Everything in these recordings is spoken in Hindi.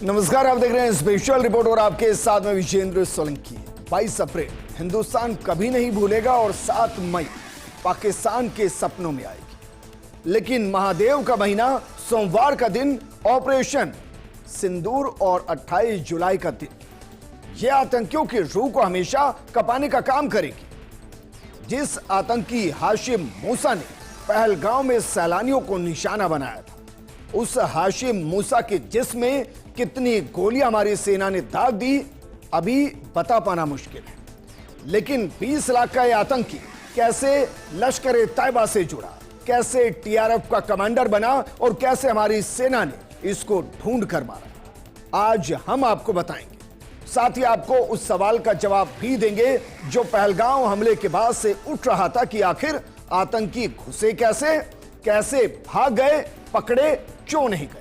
नमस्कार, आप देख रहे हैं स्पेशल रिपोर्ट और आपके साथ में विजेंद्र सोलंकी। 22 अप्रैल हिंदुस्तान कभी नहीं भूलेगा और 7 मई पाकिस्तान के सपनों में आएगी। लेकिन महादेव का महीना, सोमवार का दिन, ऑपरेशन सिंदूर और 28 जुलाई का दिन, यह आतंकियों की रूह को हमेशा कपाने का काम करेगी। जिस आतंकी हाशिम मूसा ने पहलगांव में सैलानियों को निशाना बनाया था, उस हाशिम मूसा के जिस्म में कितनी गोलियां हमारी सेना ने दाग दी, अभी बता पाना मुश्किल है। लेकिन 20 लाख का यह आतंकी कैसे लश्कर तैयबा से जुड़ा, कैसे टीआरएफ का कमांडर बना और कैसे हमारी सेना ने इसको ढूंढ कर मारा, आज हम आपको बताएंगे। साथ ही आपको उस सवाल का जवाब भी देंगे जो पहलगांव हमले के बाद से उठ रहा था कि आखिर आतंकी घुसे कैसे, कैसे भाग गए, पकड़े क्यों नहीं गए।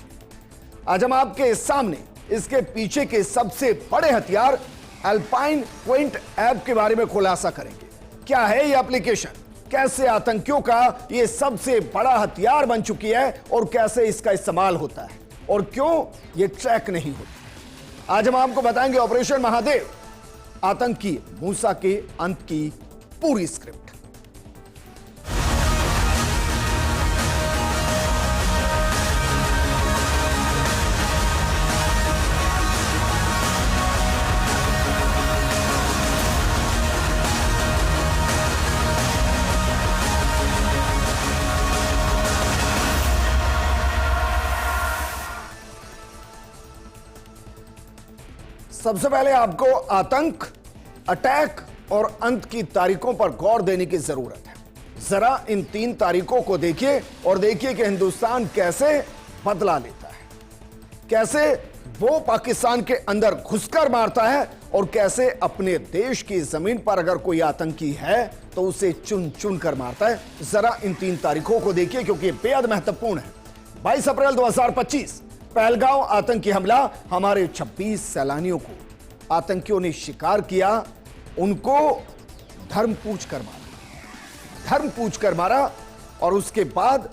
आज हम आपके सामने इसके पीछे के सबसे बड़े हथियार अल्पाइन पॉइंट ऐप के बारे में खुलासा करेंगे। क्या है यह एप्लीकेशन, कैसे आतंकियों का यह सबसे बड़ा हथियार बन चुकी है और कैसे इसका इस्तेमाल होता है और क्यों यह ट्रैक नहीं होता। आज हम आपको बताएंगे ऑपरेशन महादेव, आतंकी मूसा के अंत की पूरी स्क्रिप्ट। सबसे पहले आपको आतंक, अटैक और अंत की तारीखों पर गौर देने की जरूरत है। जरा इन 3 तारीखों को देखिए और देखिए कि हिंदुस्तान कैसे बदला लेता है, कैसे वो पाकिस्तान के अंदर घुसकर मारता है और कैसे अपने देश की जमीन पर अगर कोई आतंकी है तो उसे चुन चुन कर मारता है। जरा इन 3 तारीखों को देखिए क्योंकि बेहद महत्वपूर्ण है। 22 अप्रैल 2025 पहलगांव आतंकी हमला, हमारे 26 सैलानियों को आतंकियों ने शिकार किया, उनको धर्म पूछ कर मारा और उसके बाद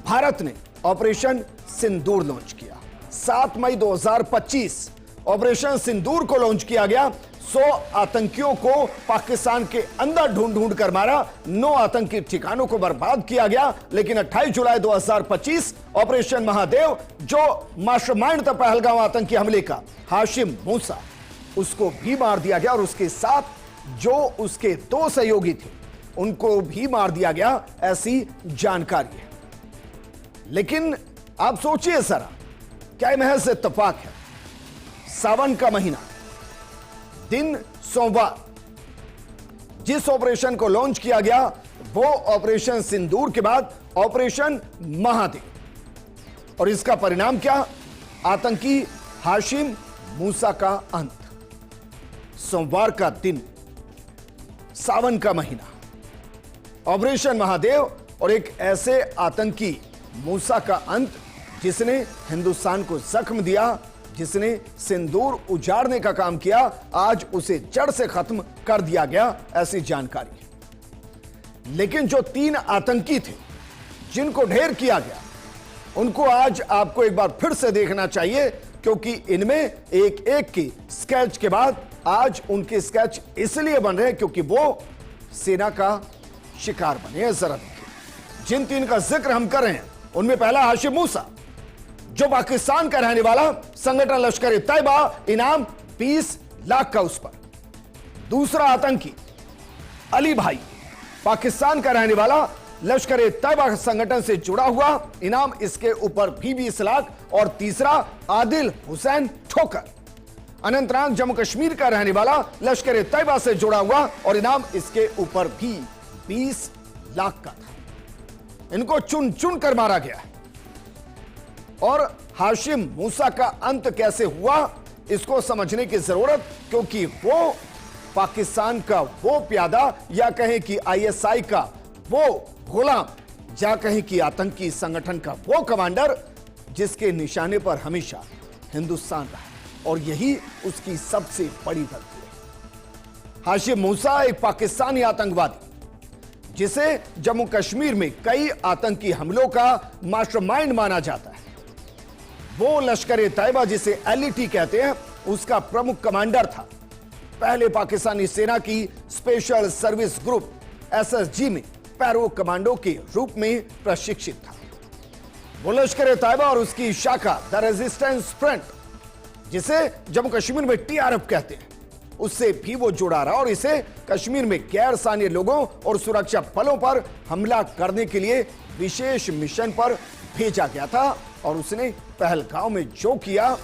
भारत ने ऑपरेशन सिंदूर लॉन्च किया। 7 मई 2025 ऑपरेशन सिंदूर को लॉन्च किया गया। 100 आतंकियों को पाकिस्तान के अंदर ढूंढ ढूंढ कर मारा, 9 आतंकी ठिकानों को बर्बाद किया गया। लेकिन 28 जुलाई 2025 ऑपरेशन महादेव, जो मास्टरमाइंड था पहलगांव आतंकी हमले का, हाशिम मूसा, उसको भी मार दिया गया और उसके साथ जो उसके 2 सहयोगी थे उनको भी मार दिया गया, ऐसी जानकारी है। लेकिन आप सोचिए जरा, क्या महज इत्तेफाक है? सावन का महीना, दिन सोमवार, जिस ऑपरेशन को लॉन्च किया गया वो ऑपरेशन सिंदूर के बाद ऑपरेशन महादेव, और इसका परिणाम क्या? आतंकी हाशिम मूसा का अंत। सोमवार का दिन, सावन का महीना, ऑपरेशन महादेव और एक ऐसे आतंकी मूसा का अंत जिसने हिंदुस्तान को जख्म दिया, जिसने सिंदूर उजाड़ने का काम किया, आज उसे जड़ से खत्म कर दिया गया, ऐसी जानकारी है। लेकिन जो 3 आतंकी थे जिनको ढेर किया गया, उनको आज आपको एक बार फिर से देखना चाहिए क्योंकि इनमें एक एक की स्केच के बाद आज उनके स्केच इसलिए बन रहे हैं क्योंकि वो सेना का शिकार बने हैं। जरा देखिए, जिन 3 का जिक्र हम कर रहे हैं उनमें पहला हाशिम मूसा, जो पाकिस्तान का रहने वाला, संगठन लश्कर तैयबा, इनाम 20 लाख का उस पर। दूसरा आतंकी अली भाई, पाकिस्तान का रहने वाला, लश्कर तैयबा संगठन से जुड़ा हुआ, इनाम इसके ऊपर भी 20 लाख। और तीसरा आदिल हुसैन ठोकर, अनंतनाग जम्मू कश्मीर का रहने वाला, लश्कर तैयबा से जुड़ा हुआ और इनाम इसके ऊपर भी 20 लाख का था। इनको चुन चुन कर मारा गया। और हाशिम मूसा का अंत कैसे हुआ, इसको समझने की जरूरत, क्योंकि वो पाकिस्तान का वो प्यादा, या कहें कि आईएसआई का वो गुलाम, या कहें कि आतंकी संगठन का वो कमांडर जिसके निशाने पर हमेशा हिंदुस्तान रहा, और यही उसकी सबसे बड़ी गलती है। हाशिम मूसा एक पाकिस्तानी आतंकवादी जिसे जम्मू कश्मीर में कई आतंकी हमलों का मास्टरमाइंड माना जाता है, वो लश्कर ए तैयबा जिसे एलईटी कहते हैं उसका प्रमुख कमांडर था। पहले पाकिस्तानी सेना की स्पेशल सर्विस ग्रुप एसएसजी में पैरो कमांडो के रूप में प्रशिक्षित था। वो लश्कर ए तैयबा और उसकी शाखा द रेजिस्टेंस फ्रंट, जिसे जम्मू कश्मीर में टीआरएफ कहते हैं, उससे भी वो जुड़ा रहा और इसे कश्मीर में गैर स्थानीय लोगों और सुरक्षा बलों पर हमला करने के लिए विशेष मिशन पर भेजा गया था। और उसने पहलगांव में जो किया,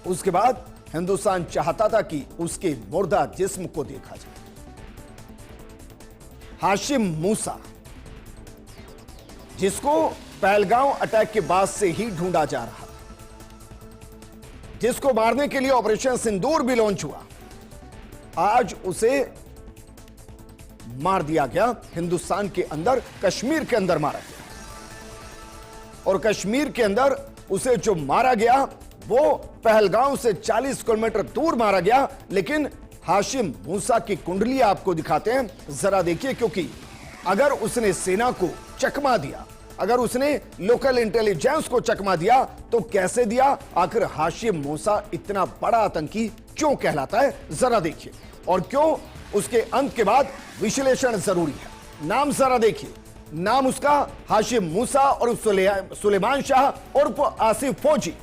उसके बाद हिंदुस्तान चाहता था कि उसके मुर्दा जिस्म को देखा जाए। हाशिम मूसा, जिसको पहलगांव अटैक के बाद से ही ढूंढा जा रहा था, जिसको मारने के लिए ऑपरेशन सिंदूर भी लॉन्च हुआ, आज उसे मार दिया गया। हिंदुस्तान के अंदर, कश्मीर के अंदर मारा गया। और कश्मीर के अंदर उसे जो मारा गया वो पहलगांव से 40 किलोमीटर दूर मारा गया। लेकिन हाशिम मूसा की कुंडली आपको दिखाते हैं, जरा देखिए, क्योंकि अगर उसने सेना को चकमा दिया, अगर उसने लोकल इंटेलिजेंस को चकमा दिया, तो कैसे दिया? आखिर हाशिम मूसा इतना बड़ा आतंकी क्यों कहलाता है, जरा देखिए। और क्यों उसके अंत के बाद विश्लेषण जरूरी है। नाम जरा देखिए, नाम उसका हाशिम मूसा और सुलेमान शाह उर्फ आसिफ फौजी,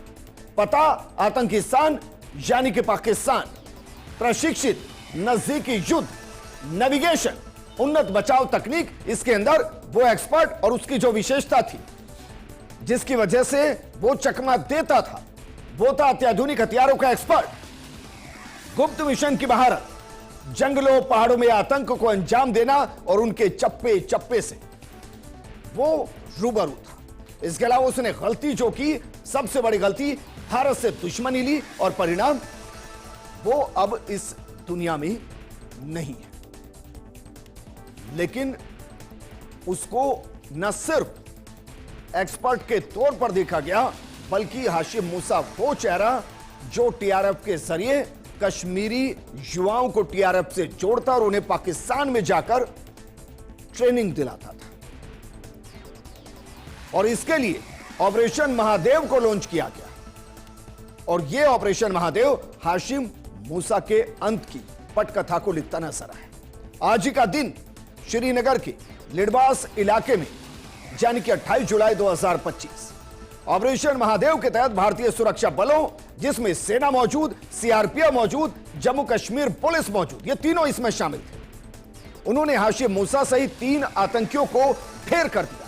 पता आतंकिस्तान यानी कि पाकिस्तान, प्रशिक्षित नजदीकी युद्ध, नेविगेशन, उन्नत बचाव तकनीक, इसके अंदर वो एक्सपर्ट और उसकी जो विशेषता थी जिसकी वजह से वो चकमा देता था, वो था अत्याधुनिक हथियारों का एक्सपर्ट, गुप्त मिशन की महारत, जंगलों पहाड़ों में आतंक को अंजाम देना और उनके चप्पे चप्पे से वो रूबरू था। इसके अलावा उसने गलती जो की, सबसे बड़ी गलती, भारत से दुश्मनी ली और परिणाम वो अब इस दुनिया में नहीं है। लेकिन उसको न सिर्फ एक्सपर्ट के तौर पर देखा गया, बल्कि हाशिम मूसा वो चेहरा जो टीआरएफ के जरिए कश्मीरी युवाओं को टीआरएफ से जोड़ता और उन्हें पाकिस्तान में जाकर ट्रेनिंग दिलाता था। और इसके लिए ऑपरेशन महादेव को लॉन्च किया गया। और यह ऑपरेशन महादेव हाशिम मूसा के अंत की पटकथा को लिखता नजर आया। आज ही का दिन श्रीनगर के लिडवास इलाके में, यानी कि 28 जुलाई 2025, ऑपरेशन महादेव के तहत भारतीय सुरक्षा बलों, जिसमें सेना मौजूद, सीआरपीएफ मौजूद, जम्मू कश्मीर पुलिस मौजूद, ये तीनों इसमें शामिल थे, उन्होंने हाशिम मूसा सहित 3 आतंकियों को ढेर कर दिया।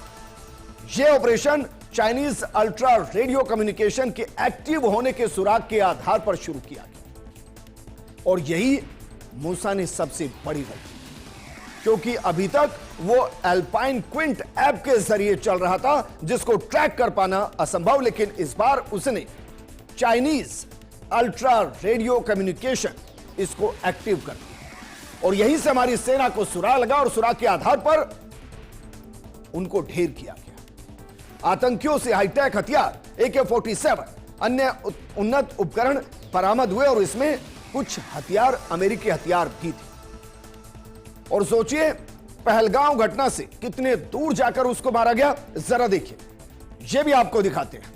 यह operation Chinese ultra radio communication के एक्टिव होने के सुराग के आधार पर शुरू किया गया। और यही मूसा ने सबसे बड़ी गलती, क्योंकि अभी तक वो एल्पाइन क्विंट ऐप के जरिए चल रहा था, जिसको ट्रैक कर पाना असंभव। लेकिन इस बार उसने चाइनीज अल्ट्रा रेडियो कम्युनिकेशन इसको एक्टिव कर दिया। और यहीं से हमारी सेना को सुराग लगा और सुराग के आधार पर उनको ढेर किया गया। आतंकियों से हाईटेक हथियार AK-47, अन्य उन्नत उपकरण बरामद हुए और इसमें कुछ हथियार अमेरिकी हथियार भी थे। और सोचिए, पहलगांव घटना से कितने दूर जाकर उसको मारा गया, जरा देखिए, यह भी आपको दिखाते हैं।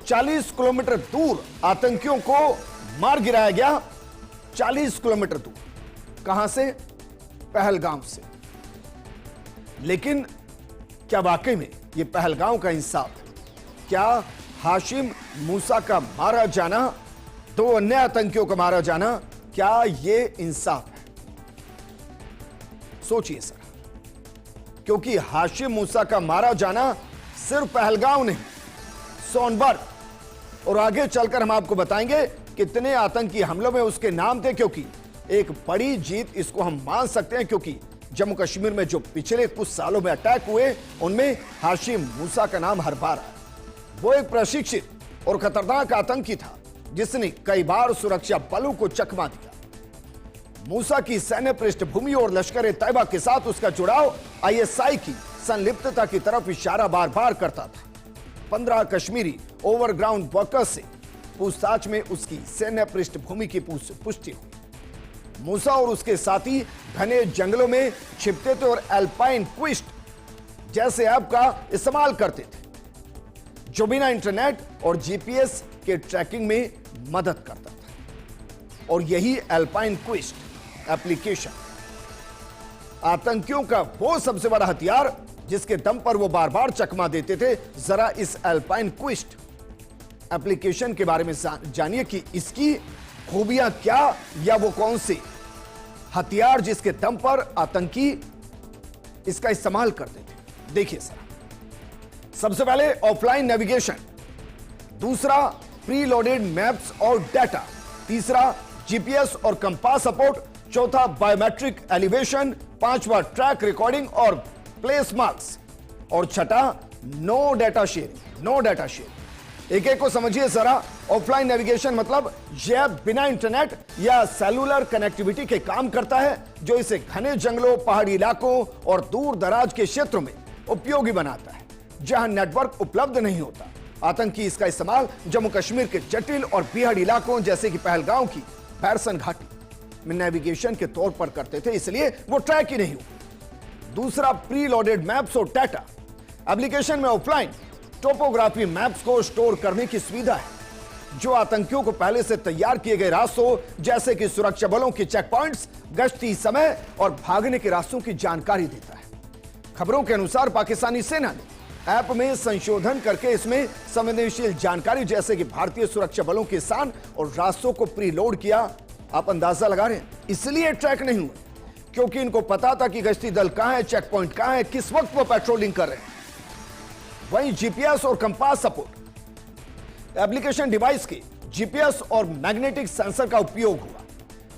40 किलोमीटर दूर आतंकियों को मार गिराया गया। 40 किलोमीटर दूर, कहां से? पहलगांव से। लेकिन क्या वाकई में यह पहलगांव का इंसाफ है? क्या हाशिम मूसा का मारा जाना, 2 अन्य आतंकियों का मारा जाना, क्या यह इंसाफ है? सोचिए सर, क्योंकि हाशिम मूसा का मारा जाना सिर्फ पहलगांव नहीं, सोनभद्र और आगे चलकर हम आपको बताएंगे कितने आतंकी हमलों में उसके नाम थे। क्योंकि एक बड़ी जीत इसको हम मान सकते हैं, क्योंकि जम्मू कश्मीर में जो पिछले कुछ सालों में अटैक हुए, उनमें हाशिम मूसा का नाम हर बार आया। वो एक प्रशिक्षित और खतरनाक आतंकी था, जिसने कई बार सुरक्षा बलों को चकमा दिया। मूसा की सैन्य पृष्ठभूमि और लश्कर ए तैयबा के साथ उसका जुड़ाव ISI की संलिप्तता की तरफ इशारा बार बार करता था। 15 कश्मीरी ओवरग्राउंड वर्कर्स से पूछताछ में उसकी सैन्य पृष्ठभूमि की पुष्टि हुई। मूसा और उसके साथी घने जंगलों में छिपते थे और एल्पाइन क्विस्ट जैसे ऐप का इस्तेमाल करते थे, जो बिना इंटरनेट और जीपीएस के ट्रैकिंग में मदद करता था। और यही एल्पाइन क्विस्ट एप्लीकेशन आतंकियों का वो सबसे बड़ा हथियार जिसके दम पर वो बार बार चकमा देते थे। जरा इस एल्पाइन क्विस्ट एप्लीकेशन के बारे में जानिए कि इसकी खूबियां क्या, या वो कौन से हथियार जिसके दम पर आतंकी इसका इस्तेमाल करते थे। देखिए सर, सबसे पहले ऑफलाइन नेविगेशन, दूसरा प्रीलोडेड मैप्स और डाटा, तीसरा जीपीएस और कंपास सपोर्ट, चौथा बायोमेट्रिक एलिवेशन, पांचवा ट्रैक रिकॉर्डिंग और प्लेस मार्क्स, और छठा नो डाटा शेयरिंग। एक एक को समझिए जरा। ऑफलाइन नेविगेशन मतलब यह बिना इंटरनेट या सेलुलर कनेक्टिविटी के काम करता है, जो इसे घने जंगलों, पहाड़ी इलाकों और दूर दराज के क्षेत्रों में उपयोगी बनाता है जहां नेटवर्क उपलब्ध नहीं होता। आतंकी इसका इस्तेमाल जम्मू कश्मीर के जटिल और पहाड़ी इलाकों जैसे कि पहलगांव की बैरसन घाटी में नेविगेशन के तौर पर करते थे, इसलिए वो ट्रैक ही नहीं हुआ। दूसरा प्रीलोडेड मैप्स और डाटा एप्लीकेशन में ऑफलाइन टोपोग्राफी मैप्स को स्टोर करने की सुविधा है, जो आतंकियों को पहले से तैयार किए गए रास्तों जैसे कि सुरक्षा बलों के चेक पॉइंट्स, गश्ती समय और भागने के रास्तों की जानकारी देता है। खबरों के अनुसार पाकिस्तानी सेना ने ऐप में संशोधन करके इसमें संवेदनशील जानकारी जैसे कि भारतीय सुरक्षा बलों के स्थान और रास्तों को प्रीलोड किया। आप अंदाजा लगा रहे हैं, इसलिए ट्रैक नहीं हुए क्योंकि इनको पता था कि गश्ती दल कहां है, चेक पॉइंट कहां है, किस वक्त वो पेट्रोलिंग कर रहे हैं। वहीं जीपीएस और कंपास सपोर्ट एप्लीकेशन डिवाइस के जीपीएस और मैग्नेटिक सेंसर का उपयोग हुआ,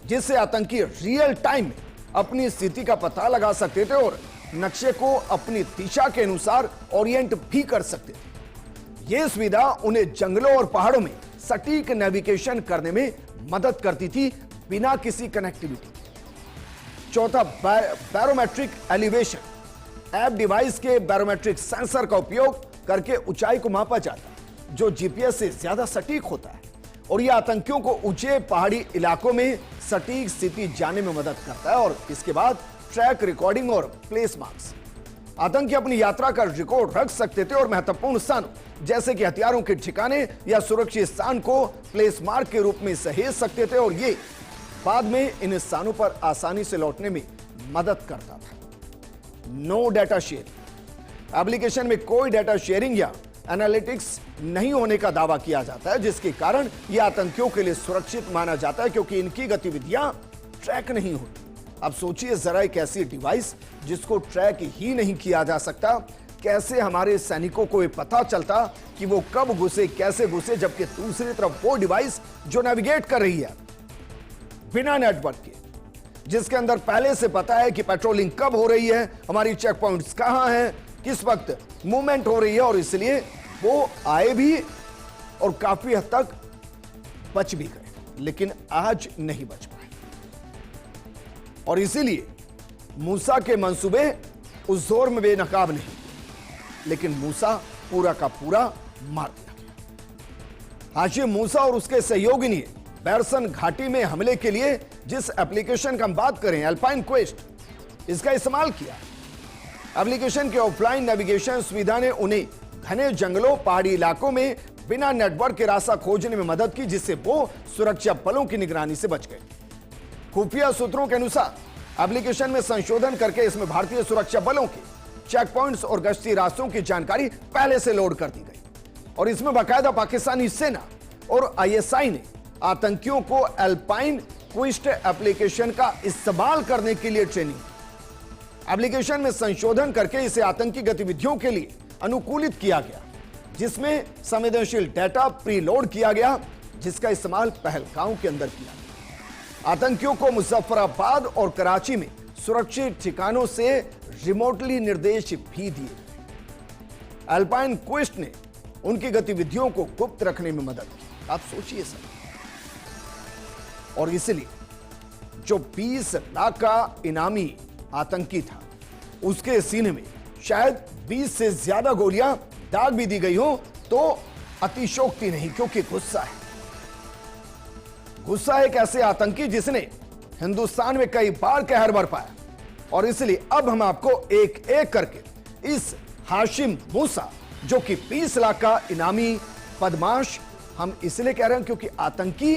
जिससे आतंकी रियल टाइम में अपनी स्थिति का पता लगा सकते थे और नक्शे को अपनी दिशा के अनुसार ओरिएंट भी कर सकते थे। यह सुविधा उन्हें जंगलों और पहाड़ों में सटीक नेविगेशन करने में मदद करती थी बिना किसी कनेक्टिविटी। चौथा बैरोमेट्रिक एलिवेशन, ऐप डिवाइस के बैरोमेट्रिक सेंसर का उपयोग करके ऊंचाई को मापा जाता है, जो जीपीएस से ज्यादा सटीक होता है, और यह आतंकियों को ऊंचे पहाड़ी इलाकों में सटीक स्थिति जानने में मदद करता है। और इसके बाद ट्रैक रिकॉर्डिंग और प्लेस मार्क्स, आतंकी अपनी यात्रा का रिकॉर्ड रख सकते थे और महत्वपूर्ण स्थानों जैसे कि हथियारों के ठिकाने या सुरक्षित स्थान को प्लेस मार्क के रूप में सहेज सकते थे, और ये बाद में इन स्थानों पर आसानी से लौटने में मदद करता था। नो डाटा शेयरिंग एप्लीकेशन में कोई डाटा शेयरिंग या एनालिटिक्स नहीं होने का दावा किया जाता है, जिसके कारण यह आतंकियों के लिए सुरक्षित माना जाता है क्योंकि इनकी गतिविधियां ट्रैक नहीं होती। अब सोचिए जरा, एक ऐसी डिवाइस जिसको ट्रैक ही नहीं किया जा सकता, कैसे हमारे सैनिकों को यह पता चलता कि वो कब घुसे, कैसे घुसे, जबकि दूसरी तरफ वो डिवाइस जो नेविगेट कर रही है बिना नेटवर्क के, जिसके अंदर पहले से पता है कि पेट्रोलिंग कब हो रही है, हमारी चेक पॉइंट्स कहां हैं, किस वक्त मूवमेंट हो रही है, और इसलिए वो आए भी और काफी हद तक बच भी गए, लेकिन आज नहीं बच पाए। और इसीलिए मूसा के मंसूबे उस जोर में बेनकाब नहीं, लेकिन मूसा पूरा का पूरा मार दिया गया। हाशिम मूसा और उसके सहयोगी ने बैरसन घाटी में हमले के लिए जिस एप्लीकेशन का हम बात करें, एल्पाइन क्वेस्ट, इसका इस्तेमाल किया। एप्लीकेशन के ऑफलाइन नेविगेशन सुविधा ने उन्हें घने जंगलों, पहाड़ी इलाकों में बिना नेटवर्क के रास्ता खोजने में मदद की, जिससे वो सुरक्षा बलों की निगरानी से बच गए। खुफिया सूत्रों के अनुसार एप्लीकेशन में संशोधन करके इसमें भारतीय सुरक्षा बलों के चेक पॉइंट्स और गश्ती रास्तों की जानकारी पहले से लोड कर दी गई, और इसमें बाकायदा पाकिस्तानी सेना और आईएसआई ने आतंकियों को एल्पाइन क्विस्ट एप्लीकेशन का इस्तेमाल करने के लिए ट्रेनिंग। एप्लीकेशन में संशोधन करके इसे आतंकी गतिविधियों के लिए अनुकूलित किया गया, जिसमें संवेदनशील डेटा प्रीलोड किया गया, जिसका इस्तेमाल पहलगांव के अंदर किया गया। आतंकियों को मुजफ्फराबाद और कराची में सुरक्षित ठिकानों से रिमोटली निर्देश भी दिए गए। एल्पाइन क्विस्ट ने उनकी गतिविधियों को गुप्त रखने में मदद की। आप सोचिए सर, और इसलिए जो 20 लाख का इनामी आतंकी था, उसके सीने में शायद 20 से ज्यादा गोलियां दाग भी दी गई हो तो अतिशोक्ति नहीं, क्योंकि गुस्सा एक ऐसे आतंकी जिसने हिंदुस्तान में कई बार कहर बरपाया। और इसलिए अब हम आपको एक एक करके इस हाशिम मूसा जो कि 20 लाख का इनामी बदमाश। हम इसलिए कह रहे हैं क्योंकि आतंकी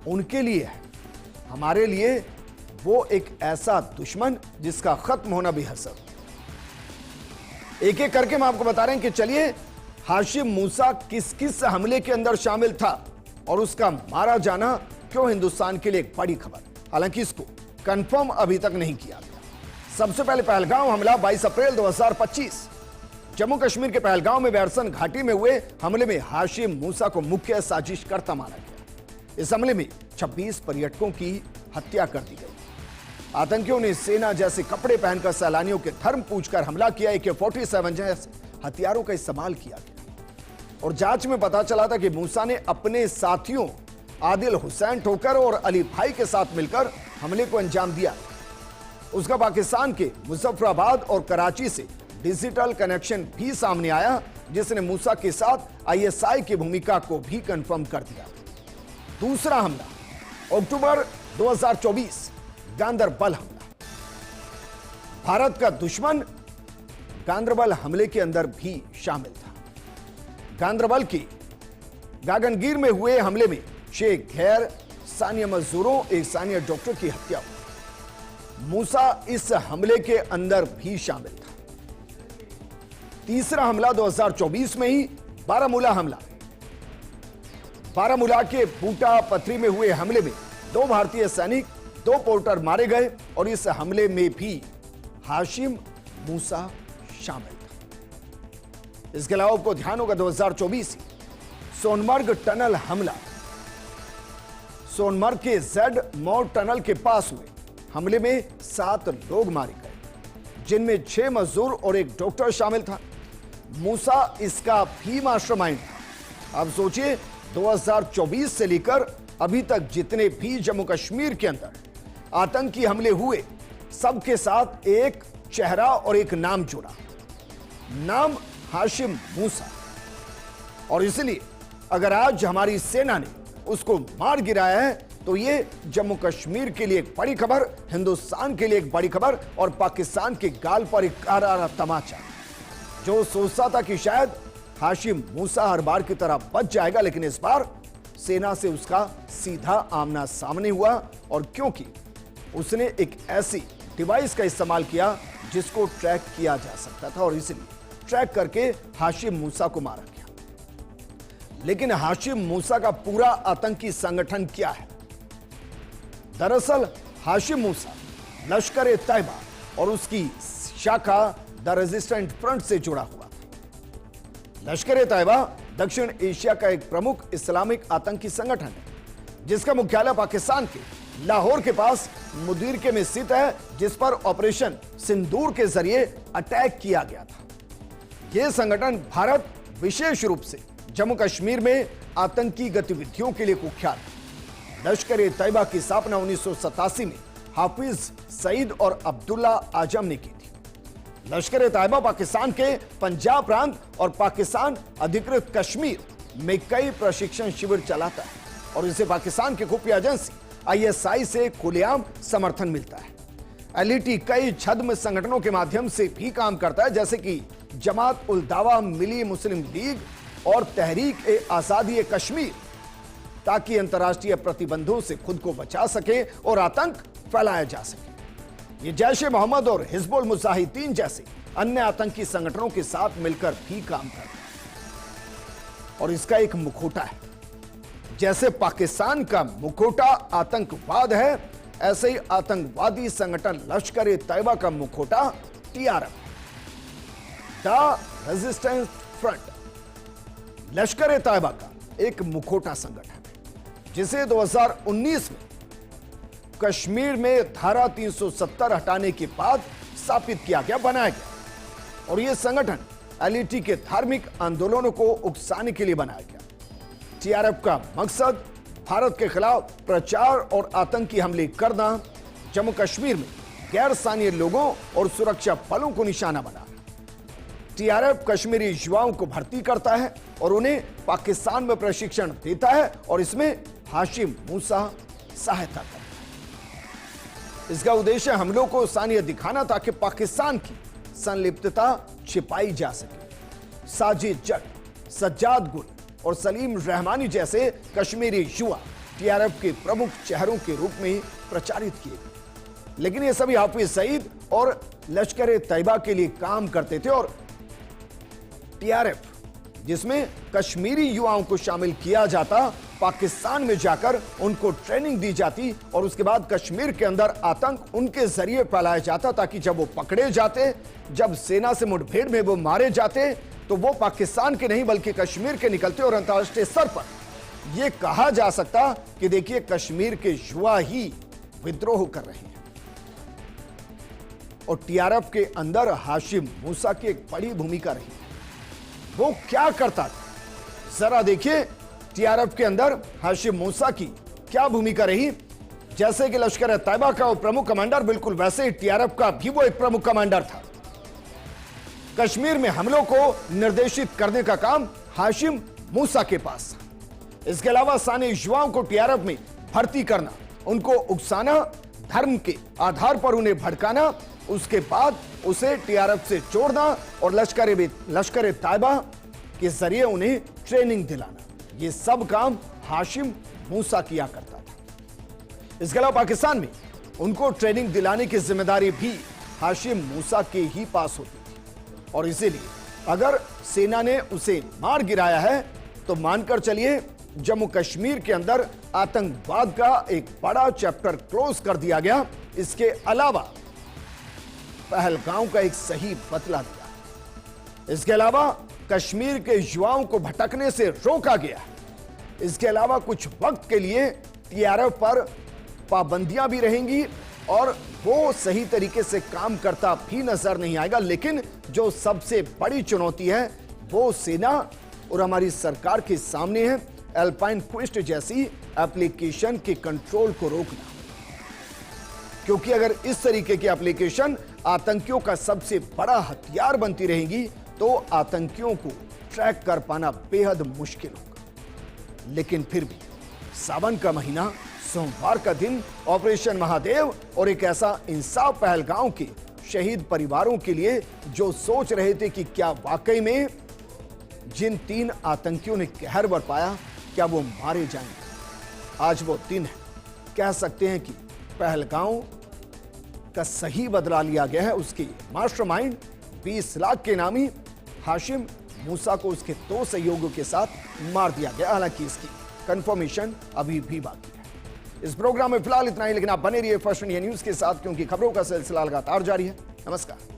उनके लिए है, हमारे लिए वो एक ऐसा दुश्मन जिसका खत्म होना भी हसर। एक एक करके हम आपको बता रहे हैं कि चलिए हाशिम मूसा किस किस हमले के अंदर शामिल था और उसका मारा जाना क्यों हिंदुस्तान के लिए एक बड़ी खबर। हालांकि इसको कंफर्म अभी तक नहीं किया गया। सबसे पहले पहलगांव हमला 22 अप्रैल 2025। जम्मू कश्मीर के पहलगांव में बैरसन घाटी में हुए हमले में हाशिम मूसा को मुख्य साजिशकर्ता माना गया। इस हमले में 26 पर्यटकों की हत्या कर दी गई। आतंकियों ने सेना जैसे कपड़े पहनकर सैलानियों के धर्म पूछकर हमला किया। AK-47 जैसे हथियारों का इस्तेमाल किया गया और जांच में पता चला था कि मूसा ने अपने साथियों आदिल हुसैन ठोकर और अली भाई के साथ मिलकर हमले को अंजाम दिया। उसका पाकिस्तान के मुजफ्फराबाद और कराची से डिजिटल कनेक्शन भी सामने आया, जिसने मूसा के साथ ISI की भूमिका को भी कंफर्म कर दिया। दूसरा हमला अक्टूबर 2024, गांदरबल हमला। भारत का दुश्मन गांदरबल हमले के अंदर भी शामिल था। गांदरबल के गागनगीर में हुए हमले में 6 गैर स्थानीय मजदूरों, एक स्थानीय डॉक्टर की हत्या हुई। मूसा इस हमले के अंदर भी शामिल था। तीसरा हमला 2024 में ही बारामूला हमला। बारामूला के बूटा पथरी में हुए हमले में 2 भारतीय सैनिक, 2 पोर्टर मारे गए और इस हमले में भी हाशिम मूसा शामिल था। इसके अलावा आपको ध्यान होगा 2024 सोनमर्ग टनल हमला। सोनमर्ग के जेड मॉड टनल के पास हुए हमले में 7 लोग मारे गए, जिनमें 6 मजदूर और एक डॉक्टर शामिल था। मूसा इसका भी मास्टरमाइंड था। अब सोचिए 2024 से लेकर अभी तक जितने भी जम्मू कश्मीर के अंदर आतंकी हमले हुए, सबके साथ एक चेहरा और एक नाम जुड़ा, नाम हाशिम मूसा। और इसलिए अगर आज हमारी सेना ने उसको मार गिराया है तो ये जम्मू कश्मीर के लिए एक बड़ी खबर, हिंदुस्तान के लिए एक बड़ी खबर और पाकिस्तान के गाल पर एक करारा तमाचा। जो सोचता था कि शायद हाशिम मूसा हर बार की तरह बच जाएगा, लेकिन इस बार सेना से उसका सीधा आमना सामने हुआ। और क्योंकि उसने एक ऐसी डिवाइस का इस्तेमाल किया जिसको ट्रैक किया जा सकता था और इसलिए ट्रैक करके हाशिम मूसा को मारा गया। लेकिन हाशिम मूसा का पूरा आतंकी संगठन क्या है? दरअसल हाशिम मूसा लश्कर-ए-तैयबा और उसकी शाखा द रेजिस्टेंट फ्रंट से जुड़ा हुआ था। लश्कर-ए-तैयबा दक्षिण एशिया का एक प्रमुख इस्लामिक आतंकी संगठन है, जिसका मुख्यालय पाकिस्तान के लाहौर के पास मुदीरके में स्थित है, जिस पर ऑपरेशन सिंदूर के जरिए अटैक किया गया था। यह संगठन भारत, विशेष रूप से जम्मू कश्मीर में आतंकी गतिविधियों के लिए कुख्यात है। लश्कर-ए-तैयबा की स्थापना 1987 में हाफिज सईद और अब्दुल्ला आजम ने की थी। लश्कर-ए-तैयबा पाकिस्तान के पंजाब प्रांत और पाकिस्तान अधिकृत कश्मीर में कई प्रशिक्षण शिविर चलाता है और इसे पाकिस्तान की खुफिया एजेंसी ISI से खुलेआम समर्थन मिलता है। LET कई छद्म संगठनों के माध्यम से भी काम करता है, जैसे कि जमात उल दावा, मिली मुस्लिम लीग और तहरीक-ए-आजादी-ए-कश्मीर, ताकि अंतर्राष्ट्रीय प्रतिबंधों से खुद को बचा सके और आतंक फैलाया जा सके। ये जैश-ए-मोहम्मद और हिजबुल मुजाहिदीन जैसे अन्य आतंकी संगठनों के साथ मिलकर भी काम करता है और इसका एक मुखौटा है। जैसे पाकिस्तान का मुखौटा आतंकवाद है, ऐसे ही आतंकवादी संगठन लश्कर-ए-तैयबा का मुखौटा TRF, the resistance front, Lashkar-e-Taiba का एक मुखौटा संगठन है, जिसे 2019 में कश्मीर में धारा 370 हटाने के बाद स्थापित किया गया, बनाया गया। और यह संगठन LET के धार्मिक आंदोलनों को उकसाने के लिए बनाया गया। TRF का मकसद भारत के खिलाफ प्रचार और आतंकी हमले करना, जम्मू कश्मीर में गैर स्थानीय लोगों और सुरक्षा बलों को निशाना बनाना। TRF कश्मीरी युवाओं को भर्ती करता है और उन्हें पाकिस्तान में प्रशिक्षण देता है और इसमें हाशिम मूसा सहायता करता है। इसका उद्देश्य हमलों को स्थानीय दिखाना ताकि पाकिस्तान की संलिप्तता छिपाई जा सके। साजिद जट, सज्जाद गुल और सलीम रहमानी जैसे कश्मीरी युवा टीआरएफ के प्रमुख चेहरों के रूप में प्रचारित किए गए। लेकिन ये सभी हाफिज सईद और लश्कर तैयबा के लिए काम करते थे और टीआरएफ, जिसमें कश्मीरी युवाओं को शामिल किया जाता, पाकिस्तान में जाकर उनको ट्रेनिंग दी जाती और उसके बाद कश्मीर के अंदर आतंक उनके जरिए फैलाया जाता, ताकि जब वो पकड़े जाते, जब सेना से मुठभेड़ में वो मारे जाते, तो वो पाकिस्तान के नहीं बल्कि कश्मीर के निकलते और अंतर्राष्ट्रीय स्तर पर यह कहा जा सकता कि देखिए कश्मीर के युवा ही विद्रोह कर रहे हैं। और टीआरएफ के अंदर हाशिम मूसा की एक बड़ी भूमिका रही। वो क्या करता था, जरा देखिए टीआरएफ के अंदर हाशिम मूसा की क्या भूमिका रही। जैसे कि लश्कर तैयबा का वो प्रमुख कमांडर, बिल्कुल वैसे ही टीआरएफ का भी वो एक प्रमुख कमांडर था। कश्मीर में हमलों को निर्देशित करने का काम हाशिम मूसा के पास था। इसके अलावा स्थानीय युवाओं को टीआरएफ में भर्ती करना, उनको उकसाना, धर्म के आधार पर उन्हें भड़काना, उसके बाद उसे टीआरएफ से जोड़ना और लश्कर तैयबा के जरिए उन्हें ट्रेनिंग दिलाना, ये सब काम हाशिम मूसा किया करता था। इसके अलावा पाकिस्तान में उनको ट्रेनिंग दिलाने की जिम्मेदारी भी हाशिम मूसा के ही पास होती थी। और इसीलिए अगर सेना ने उसे मार गिराया है तो मानकर चलिए जम्मू कश्मीर के अंदर आतंकवाद का एक बड़ा चैप्टर क्लोज कर दिया गया। इसके अलावा पहलगांव का एक सही बदला लिया। इसके अलावा कश्मीर के युवाओं को भटकने से रोका गया। इसके अलावा कुछ वक्त के लिए टीआरएफ पर पाबंदियां भी रहेंगी और वो सही तरीके से काम करता भी नजर नहीं आएगा। लेकिन जो सबसे बड़ी चुनौती है वो सेना और हमारी सरकार के सामने है, एल्पाइन क्विस्ट जैसी एप्लीकेशन के कंट्रोल को रोकना। क्योंकि अगर इस तरीके की एप्लीकेशन आतंकियों का सबसे बड़ा हथियार बनती रहेंगी तो आतंकियों को ट्रैक कर पाना बेहद मुश्किल होगा। लेकिन फिर भी सावन का महीना, सोमवार का दिन, ऑपरेशन महादेव और एक ऐसा इंसाफ पहलगांव के शहीद परिवारों के लिए जो सोच रहे थे कि क्या वाकई में जिन 3 आतंकियों ने कहर बरपाया क्या वो मारे जाएंगे। आज वो दिन है, कह सकते हैं कि पहलगांव का सही बदला लिया गया है। उसके मास्टरमाइंड 20 लाख के नामी हाशिम मूसा को उसके 2 सहयोगियों के साथ मार दिया गया। हालांकि इसकी कंफर्मेशन अभी भी बाकी है। इस प्रोग्राम में फिलहाल इतना ही, लेकिन आप बने रहिए फर्स्ट इंडिया न्यूज के साथ, क्योंकि खबरों का सिलसिला लगातार जारी है। नमस्कार।